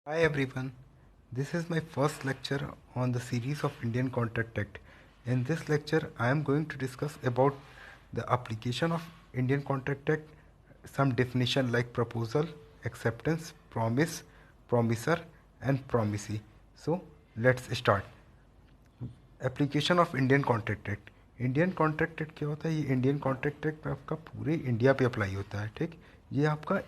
Hi everyone, this is my first lecture on the series of Indian Contract Act. In this lecture, I am going to discuss about the application of Indian Contract Act, some definition like proposal, acceptance, promise, promisor and promisee. So let's start. Application of Indian contract act. Indian contract act क्या होता है? ये Indian contract act आपका पूरे India पे apply होता है। ठीक, ये आपका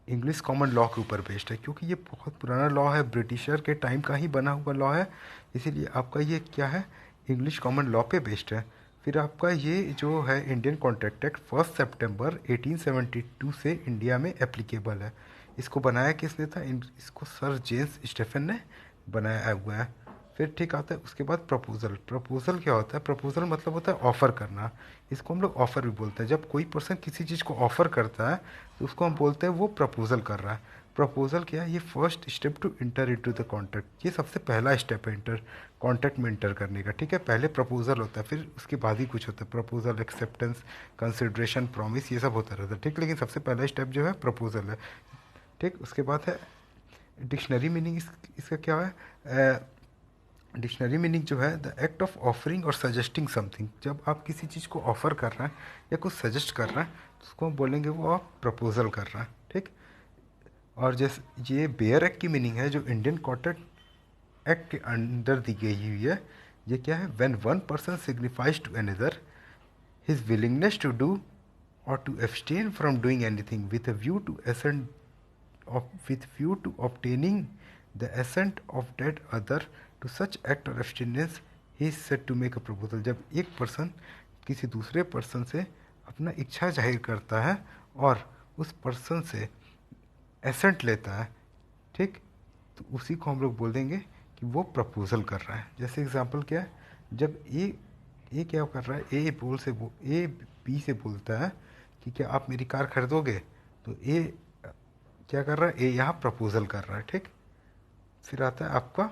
इंग्लिश कॉमन लॉ के ऊपर बेस्ड है, क्योंकि ये बहुत पुराना लॉ है, ब्रिटिशर के टाइम का ही बना हुआ लॉ है, इसीलिए आपका ये क्या है, इंग्लिश कॉमन लॉ पे बेस्ड है। फिर आपका ये जो है इंडियन कॉन्ट्रैक्ट एक्ट 1 सितंबर 1872 से इंडिया में एप्लीकेबल है। इसको बनाया किसने था? इसको सर जेम्स स्टेफन ने बनाया हुआ है। फिर ठीक आता है उसके बाद प्रपोजल। प्रपोजल क्या होता है? प्रपोजल मतलब होता है ऑफ़र करना। इसको हम लोग ऑफ़र भी बोलते हैं। जब कोई पर्सन किसी चीज़ को ऑफ़र करता है तो उसको हम बोलते हैं वो प्रपोजल कर रहा है। प्रपोजल क्या है? ये first step to enter into the contract. ये सबसे पहला स्टेप है इंटर कॉन्ट्रैक्ट में इंटर करने का। ठीक है, पहले प्रपोजल होता है, फिर उसके बाद ही कुछ होता है। प्रपोजल, एक्सेप्टेंस, कंसिडरेशन, प्रॉमिस, ये सब होता रहता है। ठीक, लेकिन सबसे पहला स्टेप जो है प्रपोजल है। ठीक, उसके बाद है डिक्शनरी मीनिंग। इसका क्या है? डिक्शनरी मीनिंग जो है, द एक्ट ऑफ ऑफरिंग और सजेस्टिंग समथिंग। जब आप किसी चीज़ को ऑफर कर रहे हैं या कुछ सजेस्ट कर रहे हैं तो उसको हम बोलेंगे वो आप प्रपोजल कर रहे हैं। ठीक, और जैसे ये बेयर एक्ट की मीनिंग है जो इंडियन कॉन्ट्रैक्ट एक्ट के अंदर दी गई हुई है। ये क्या है? When one person signifies to another his willingness to do or to abstain from doing anything with a view to obtaining the assent of that other to such act or abstinence, he is said to make a proposal। जब एक person किसी दूसरे person से अपना इच्छा जाहिर करता है और उस पर्सन से एसेंट लेता है, ठीक, तो उसी को हम लोग बोल देंगे कि वो प्रपोजल कर रहा है। जैसे एग्जांपल क्या है? जब ए क्या कर रहा है? ए बी से बोलता है कि क्या आप मेरी कार खरीदोगे, तो ए क्या कर रहा है? ए यहाँ प्रपोजल कर रहा है। ठीक, फिर आता है आपका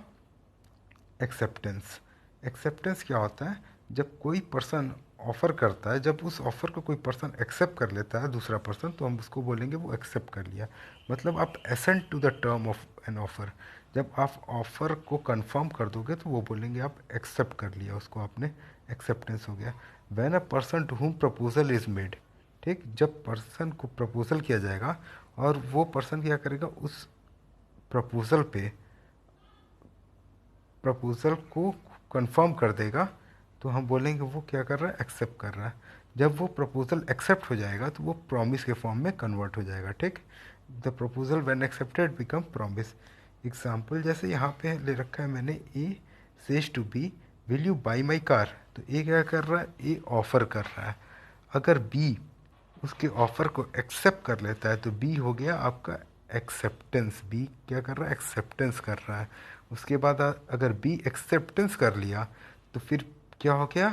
एक्सेप्टेंस। एक्सेप्टेंस क्या होता है? जब कोई पर्सन ऑफ़र करता है, जब उस ऑफ़र को कोई पर्सन एक्सेप्ट कर लेता है दूसरा पर्सन, तो हम उसको बोलेंगे वो एक्सेप्ट कर लिया। मतलब आप assent to the term of an offer. जब आप ऑफ़र को कंफर्म कर दोगे तो वो बोलेंगे आप एक्सेप्ट कर लिया, उसको आपने एक्सेप्टेंस हो गया। When a person to whom proposal is made. ठीक, जब पर्सन को प्रपोजल किया जाएगा और वो पर्सन क्या करेगा, उस प्रपोजल पे प्रपोजल को कंफर्म कर देगा, तो हम बोलेंगे वो क्या कर रहा है? एक्सेप्ट कर रहा है। जब वो प्रपोजल एक्सेप्ट हो जाएगा तो वो प्रॉमिस के फॉर्म में कन्वर्ट हो जाएगा। ठीक, the proposal when accepted become promise. Example जैसे यहाँ पे ले रखा है मैंने, A says to B will you buy my car. तो ए क्या कर रहा है? ए ऑफर कर रहा है। अगर बी उसके ऑफर को एक्सेप्ट कर लेता है तो बी हो गया आपका एक्सेप्टेंस। बी क्या कर रहा है? एक्सेप्टेंस कर रहा है। उसके बाद अगर बी एक्सेप्टेंस कर लिया तो फिर क्या हो गया?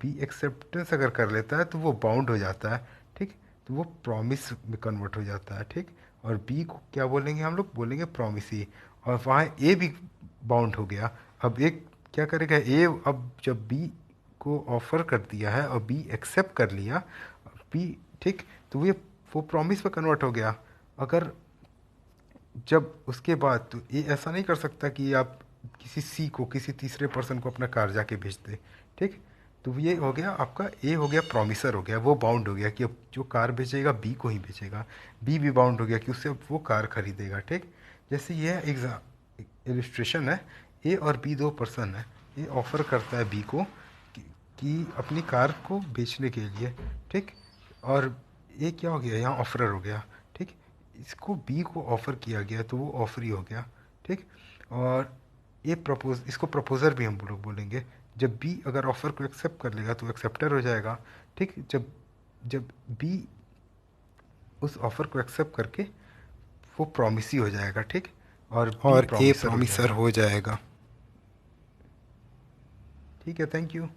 बी एक्सेप्टेंस अगर कर लेता है तो वो बाउंड हो जाता है। ठीक, तो वो प्रॉमिस में कन्वर्ट हो जाता है। ठीक, और बी को क्या बोलेंगे? हम लोग बोलेंगे प्रॉमिसी। और वहाँ ए भी बाउंड हो गया। अब एक क्या करेगा? ए अब जब बी को ऑफर कर दिया है और बी एक्सेप्ट कर लिया, बी, ठीक, तो ये वो प्रॉमिस में कन्वर्ट हो गया। अगर जब उसके बाद तो ये ऐसा नहीं कर सकता कि आप किसी सी को, किसी तीसरे पर्सन को अपना कार जाके भेज दे। ठीक, तो ये हो गया आपका, ए हो गया प्रॉमिसर, हो गया, वो बाउंड हो गया कि अब जो कार भेजेगा बी को ही भेजेगा। बी भी बाउंड हो गया कि उससे अब वो कार खरीदेगा। ठीक, जैसे ये एग्जाम इलिस्ट्रेशन है, ए और बी दो पर्सन है। ए ऑफर करता है बी को कि अपनी कार को बेचने के लिए। ठीक, और ये क्या हो गया? यहाँ ऑफरर हो गया। ठीक, इसको बी को ऑफ़र किया गया तो वो ऑफर ही हो गया। ठीक, और ये प्रपोज, इसको प्रपोजर भी हम लोग बोलेंगे। जब बी अगर ऑफ़र को एक्सेप्ट कर लेगा तो एक्सेप्टर हो जाएगा। ठीक, जब जब बी उस ऑफ़र को एक्सेप्ट करके वो प्रॉमिसी हो जाएगा। ठीक, और बी और ए प्रॉमिसर हो प्रॉमिसर जाएगा। हो जाएगा। ठीक है, थैंक यू।